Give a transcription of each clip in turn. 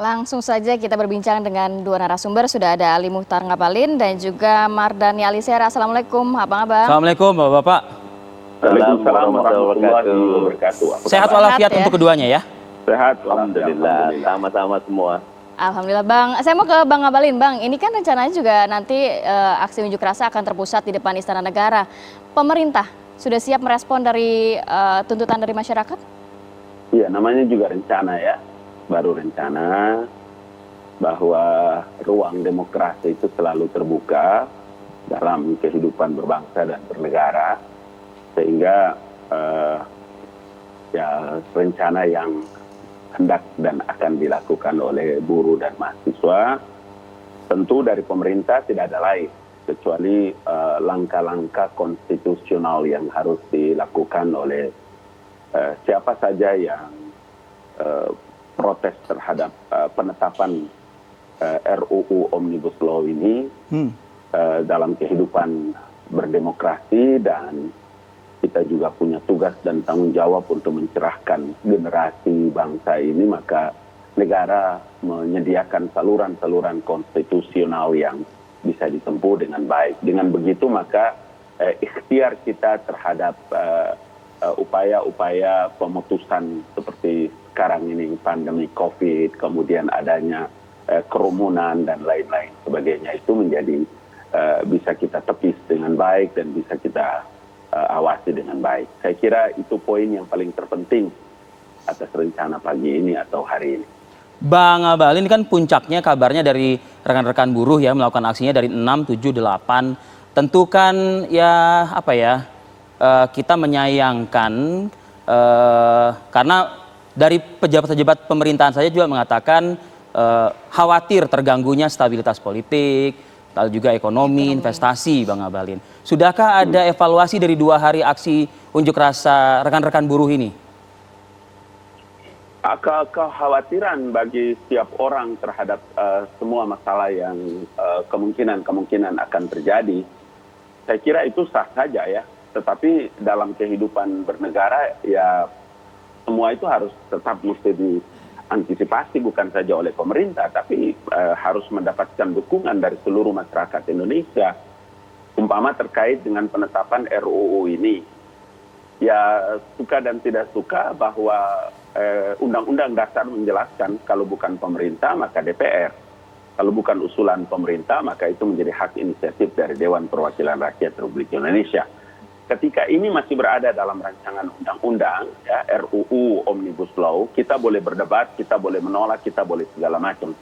Langsung saja kita berbincang dengan dua narasumber. Sudah ada Ali Muhtar Ngabalin dan juga Mardhani Alisera. Assalamualaikum, abang-abang. Assalamualaikum, Bapak-Bapak. Waalaikumsalam warahmatullahi wabarakatuh. Sehat walafiat ya? untuk keduanya ya. Sehat, alhamdulillah. Sama-sama semua. Alhamdulillah, Bang. Saya mau ke Bang Ngabalin, Bang. Ini kan rencananya juga nanti aksi unjuk rasa akan terpusat di depan Istana Negara. Pemerintah sudah siap merespon dari tuntutan dari masyarakat? Iya, namanya juga rencana ya. Baru rencana bahwa ruang demokrasi itu selalu terbuka dalam kehidupan berbangsa dan bernegara, sehingga ya rencana yang hendak dan akan dilakukan oleh buruh dan mahasiswa, tentu dari pemerintah tidak ada lain kecuali langkah-langkah konstitusional yang harus dilakukan oleh siapa saja yang protes terhadap penetapan RUU Omnibus Law ini dalam kehidupan berdemokrasi, dan kita juga punya tugas dan tanggung jawab untuk mencerahkan generasi bangsa ini, maka negara menyediakan saluran-saluran konstitusional yang bisa ditempuh dengan baik. Dengan begitu maka ikhtiar kita terhadap upaya-upaya pemutusan seperti sekarang ini pandemi COVID, kemudian adanya kerumunan dan lain-lain sebagainya, itu menjadi bisa kita tepis dengan baik dan bisa kita awasi dengan baik. Saya kira itu poin yang paling terpenting atas rencana pagi ini atau hari ini. Bang Ngabalin, kan puncaknya kabarnya dari rekan-rekan buruh ya melakukan aksinya dari 6, 7, 8. Tentu kan ya apa ya, kita menyayangkan karena dari pejabat-pejabat pemerintahan saja juga mengatakan khawatir terganggunya stabilitas politik, lalu juga ekonomi, investasi, Bang Ngabalin. Sudahkah ada evaluasi dari 2 hari aksi unjuk rasa rekan-rekan buruh ini? Kekhawatiran bagi setiap orang terhadap semua masalah yang kemungkinan akan terjadi, saya kira itu sah saja ya. Tetapi dalam kehidupan bernegara ya semua itu harus tetap mesti diantisipasi, bukan saja oleh pemerintah, tapi harus mendapatkan dukungan dari seluruh masyarakat Indonesia. Umpama terkait dengan penetapan RUU ini, ya suka dan tidak suka bahwa Undang-Undang Dasar menjelaskan kalau bukan pemerintah maka DPR. Kalau bukan usulan pemerintah maka itu menjadi hak inisiatif dari Dewan Perwakilan Rakyat Republik Indonesia. Ketika ini masih berada dalam rancangan undang-undang, ya, RUU Omnibus Law, kita boleh berdebat, kita boleh menolak, kita boleh segala macam.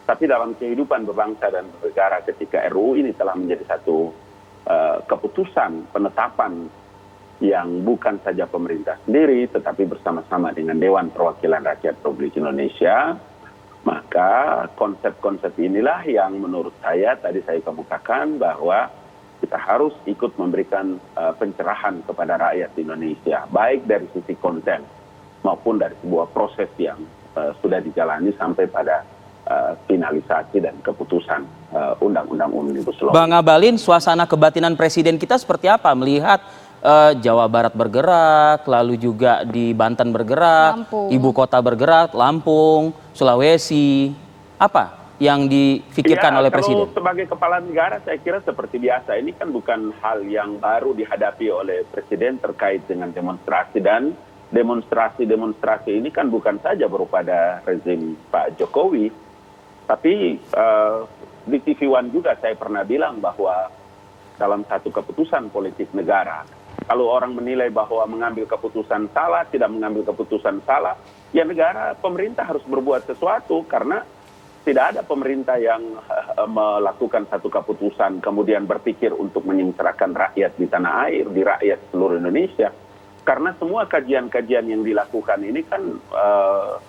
Tapi dalam kehidupan berbangsa dan bernegara, ketika RUU ini telah menjadi satu keputusan penetapan yang bukan saja pemerintah sendiri, tetapi bersama-sama dengan Dewan Perwakilan Rakyat Republik Indonesia, maka konsep-konsep inilah yang menurut saya tadi saya kemukakan bahwa kita harus ikut memberikan pencerahan kepada rakyat Indonesia, baik dari sisi konten maupun dari sebuah proses yang sudah dijalani sampai pada finalisasi dan keputusan Undang-Undang Omnibus Law. Bang Ngabalin, suasana kebatinan Presiden kita seperti apa melihat Jawa Barat bergerak, lalu juga di Banten bergerak, Lampung, Ibu Kota bergerak, Lampung, Sulawesi, apa yang difikirkan oleh Presiden? Kalau sebagai kepala negara saya kira seperti biasa. Ini kan bukan hal yang baru dihadapi oleh Presiden terkait dengan demonstrasi, dan demonstrasi ini kan bukan saja berupa rezim Pak Jokowi, tapi di TV One juga saya pernah bilang bahwa dalam satu keputusan politik negara, kalau orang menilai bahwa mengambil keputusan salah, tidak mengambil keputusan salah, ya negara, pemerintah harus berbuat sesuatu, karena tidak ada pemerintah yang melakukan satu keputusan kemudian berpikir untuk menyengsarakan rakyat di tanah air, di rakyat seluruh Indonesia. Karena semua kajian-kajian yang dilakukan ini kan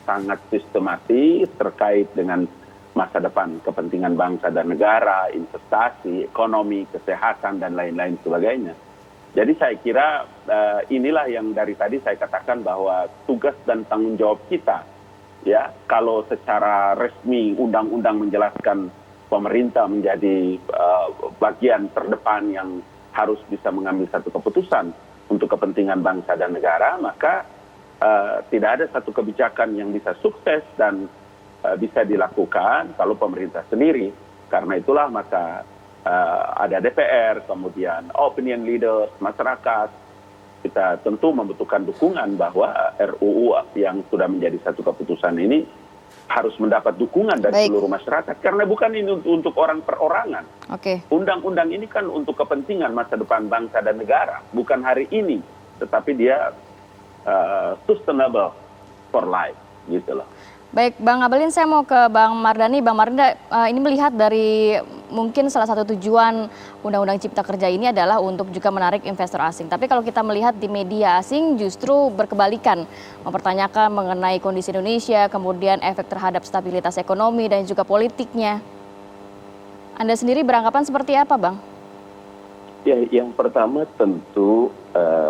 sangat sistematis terkait dengan masa depan kepentingan bangsa dan negara, investasi, ekonomi, kesehatan, dan lain-lain sebagainya. Jadi saya kira inilah yang dari tadi saya katakan bahwa tugas dan tanggung jawab kita, ya, kalau secara resmi undang-undang menjelaskan pemerintah menjadi bagian terdepan yang harus bisa mengambil satu keputusan untuk kepentingan bangsa dan negara, maka tidak ada satu kebijakan yang bisa sukses dan bisa dilakukan kalau pemerintah sendiri. Karena itulah maka ada DPR, kemudian opinion leaders, masyarakat. Kita tentu membutuhkan dukungan bahwa RUU yang sudah menjadi satu keputusan ini harus mendapat dukungan dari seluruh masyarakat. Karena bukan ini untuk orang perorangan. Undang-undang ini kan untuk kepentingan masa depan bangsa dan negara. Bukan hari ini, tetapi dia sustainable for life, gitu loh. Baik, Bang Ngabalin, saya mau ke Bang Mardhani. Bang Mardhani, ini melihat dari mungkin salah satu tujuan Undang-Undang Cipta Kerja ini adalah untuk juga menarik investor asing. Tapi kalau kita melihat di media asing justru berkebalikan, mempertanyakan mengenai kondisi Indonesia, kemudian efek terhadap stabilitas ekonomi dan juga politiknya. Anda sendiri beranggapan seperti apa, Bang? Ya, yang pertama tentu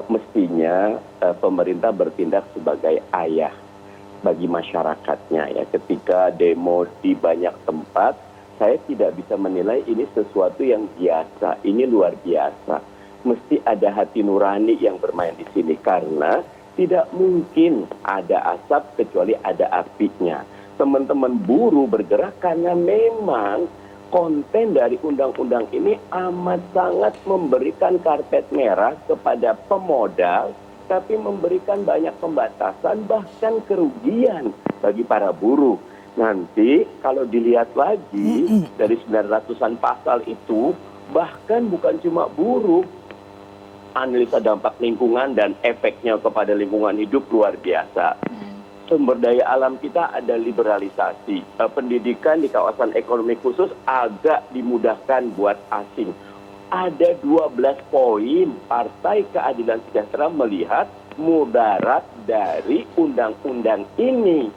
mestinya pemerintah bertindak sebagai ayah bagi masyarakatnya ya. Ketika demo di banyak tempat, saya tidak bisa menilai ini sesuatu yang biasa, ini luar biasa. Mesti ada hati nurani yang bermain di sini karena tidak mungkin ada asap kecuali ada apinya. Teman-teman buruh bergerak karena memang konten dari undang-undang ini amat sangat memberikan karpet merah kepada pemodal, tapi memberikan banyak pembatasan bahkan kerugian bagi para buruh. Nanti kalau dilihat lagi dari 900-an pasal itu, bahkan bukan cuma buruh, analisa dampak lingkungan dan efeknya kepada lingkungan hidup luar biasa. Sumber daya alam kita ada liberalisasi. Pendidikan di kawasan ekonomi khusus agak dimudahkan buat asing. Ada 12 poin Partai Keadilan Sejahtera melihat mudarat dari undang-undang ini.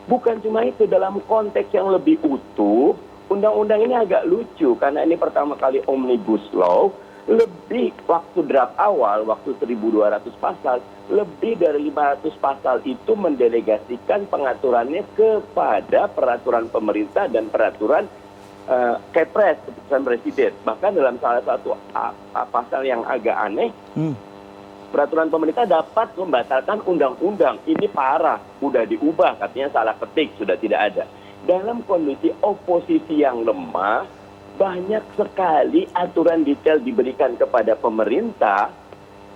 Bukan cuma itu, dalam konteks yang lebih utuh, undang-undang ini agak lucu karena ini pertama kali omnibus law, lebih waktu draft awal, waktu 1.200 pasal, lebih dari 500 pasal itu mendelegasikan pengaturannya kepada peraturan pemerintah dan peraturan Kepres, keputusan presiden. Bahkan dalam salah satu pasal yang agak aneh, peraturan pemerintah dapat membatalkan undang-undang. Ini parah, udah diubah, katanya salah ketik, sudah tidak ada. Dalam kondisi oposisi yang lemah, banyak sekali aturan detail diberikan kepada pemerintah,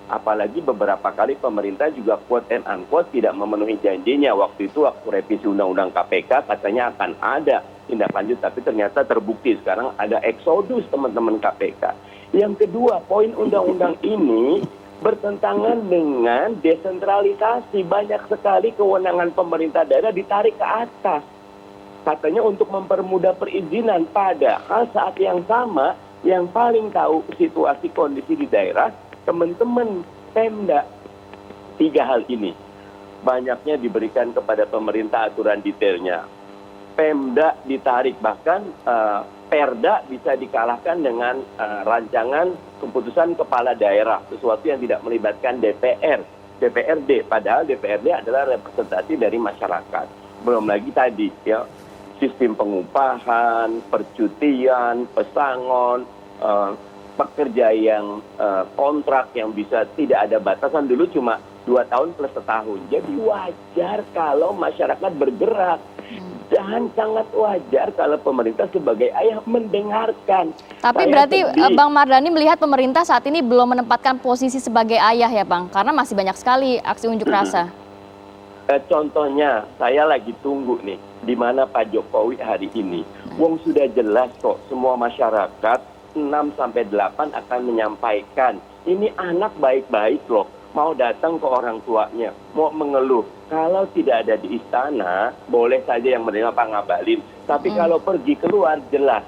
apalagi beberapa kali pemerintah juga quote and unquote tidak memenuhi janjinya. Waktu itu waktu revisi undang-undang KPK katanya akan ada tindak lanjut, tapi ternyata terbukti sekarang ada eksodus teman-teman KPK. Yang kedua, poin undang-undang ini bertentangan dengan desentralisasi. Banyak sekali kewenangan pemerintah daerah ditarik ke atas. Katanya untuk mempermudah perizinan, padahal saat yang sama yang paling tahu situasi kondisi di daerah teman-teman Pemda. 3 hal ini banyaknya diberikan kepada pemerintah aturan detailnya. Pemda ditarik, bahkan Perda bisa dikalahkan dengan rancangan keputusan kepala daerah, sesuatu yang tidak melibatkan DPRD, padahal DPRD adalah representasi dari masyarakat. Belum lagi tadi ya, sistem pengupahan, percutian, pesangon, pekerja yang kontrak yang bisa tidak ada batasan, dulu cuma 2 tahun plus setahun. Jadi wajar kalau masyarakat bergerak. Dan sangat wajar kalau pemerintah sebagai ayah mendengarkan. Tapi Saya berarti sedih. Bang Mardhani melihat pemerintah saat ini belum menempatkan posisi sebagai ayah ya Bang? Karena masih banyak sekali aksi unjuk rasa. Contohnya, saya lagi tunggu nih, di mana Pak Jokowi hari ini. Wong sudah jelas kok, semua masyarakat 6-8 akan menyampaikan, ini anak baik-baik loh, mau datang ke orang tuanya, mau mengeluh. Kalau tidak ada di istana, boleh saja yang menerima Pak Ngabalin. Tapi kalau pergi keluar, jelas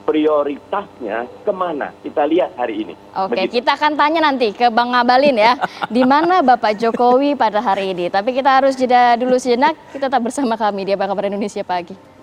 prioritasnya kemana. Kita lihat hari ini. Oke, Begitu. kita akan tanya nanti ke Bang Ngabalin ya, di mana Bapak Jokowi pada hari ini. Tapi kita harus jeda dulu sejenak, kita tetap bersama kami di Apa Kabar Indonesia Pagi.